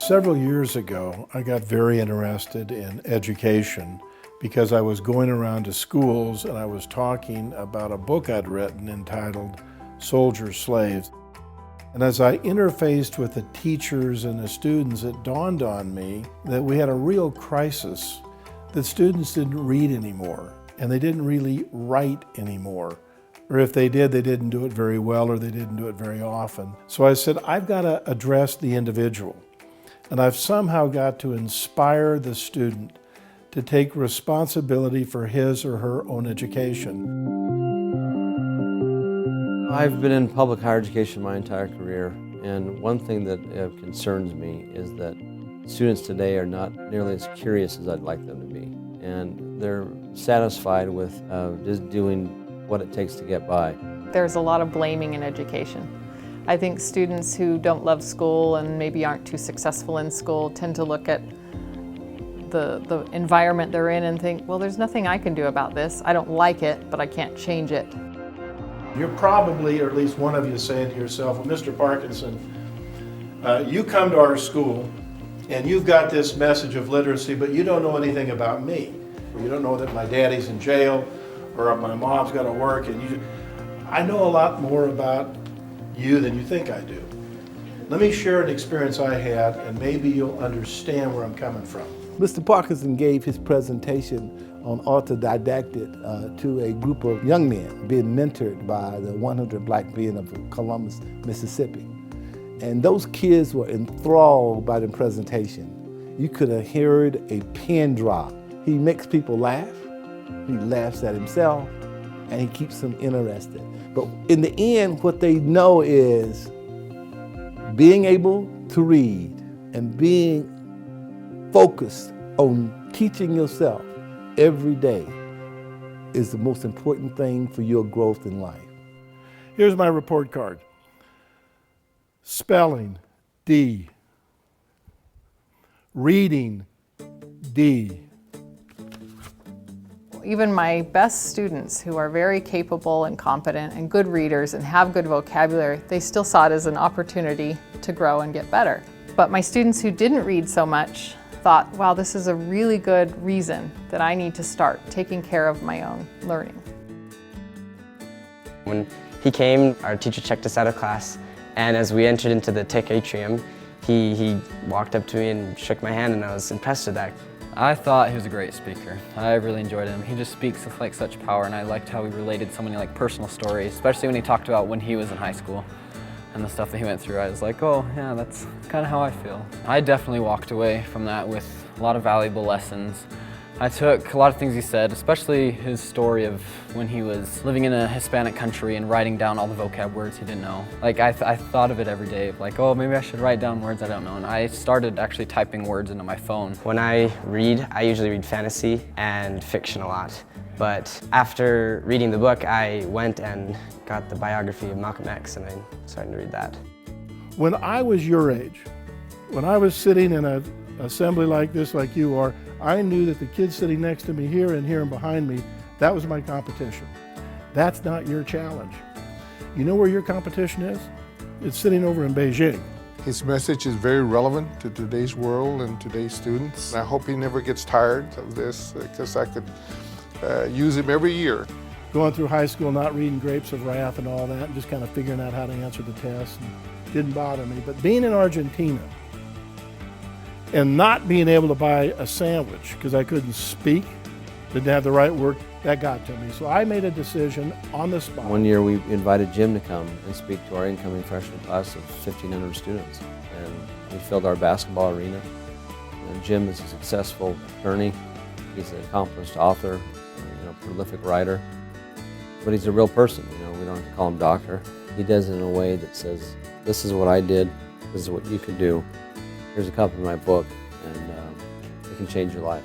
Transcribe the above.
Several years ago, I got very interested in education because I was going around to schools and I was talking about a book I'd written entitled Soldiers, Slaves. And as I interfaced with the teachers and the students, it dawned on me that we had a real crisis, that students didn't read anymore and they didn't really write anymore. Or if they did, they didn't do it very well or they didn't do it very often. So I said, I've got to address the individual. And I've somehow got to inspire the student to take responsibility for his or her own education. I've been in public higher education my entire career, and one thing that concerns me is that students today are not nearly as curious as I'd like them to be. And they're satisfied with just doing what it takes to get by. There's a lot of blaming in education. I think students who don't love school and maybe aren't too successful in school tend to look at the environment they're in and think, well, there's nothing I can do about this. I don't like it, but I can't change it. You're probably, or at least one of you, saying to yourself, well, Mr. Parkinson, you come to our school and you've got this message of literacy, but you don't know anything about me. You don't know that my daddy's in jail or my mom's got to work. And I know a lot more about you than you think I do. Let me share an experience I had and maybe you'll understand where I'm coming from. Mr. Parkinson gave his presentation on Autodidactic to a group of young men being mentored by the 100 Black men of Columbus, Mississippi. And those kids were enthralled by the presentation. You could have heard a pin drop. He makes people laugh, he laughs at himself, and he keeps them interested. But in the end, what they know is being able to read and being focused on teaching yourself every day is the most important thing for your growth in life. Here's my report card. Spelling, D. Reading, D. Even my best students who are very capable and competent and good readers and have good vocabulary, they still saw it as an opportunity to grow and get better. But my students who didn't read so much thought, wow, this is a really good reason that I need to start taking care of my own learning. When he came, our teacher checked us out of class, and as we entered into the tech atrium, he walked up to me and shook my hand, and I was impressed with that. I thought he was a great speaker. I really enjoyed him. He just speaks with like such power, and I liked how he related so many like personal stories, especially when he talked about when he was in high school and the stuff that he went through. I was like, oh yeah, that's kind of how I feel. I definitely walked away from that with a lot of valuable lessons. I took a lot of things he said, especially his story of when he was living in a Hispanic country and writing down all the vocab words he didn't know. Like I thought of it every day, like, oh, maybe I should write down words I don't know. And I started actually typing words into my phone. When I read, I usually read fantasy and fiction a lot. But after reading the book, I went and got the biography of Malcolm X, and I started to read that. When I was your age, when I was sitting in an assembly like this, like you are, I knew that the kids sitting next to me here and behind me, that was my competition. That's not your challenge. You know where your competition is? It's sitting over in Beijing. His message is very relevant to today's world and today's students. I hope he never gets tired of this because I could use him every year. Going through high school, not reading Grapes of Wrath and all that, and just kind of figuring out how to answer the test, and didn't bother me. But being in Argentina and not being able to buy a sandwich because I couldn't speak, didn't have the right word, that got to me. So I made a decision on the spot. One year we invited Jim to come and speak to our incoming freshman class of 1,500 students. And we filled our basketball arena. And Jim is a successful attorney. He's an accomplished author, prolific writer. But he's a real person, we don't have to call him doctor. He does it in a way that says, this is what I did, this is what you can do. Here's a copy of my book, and it can change your life.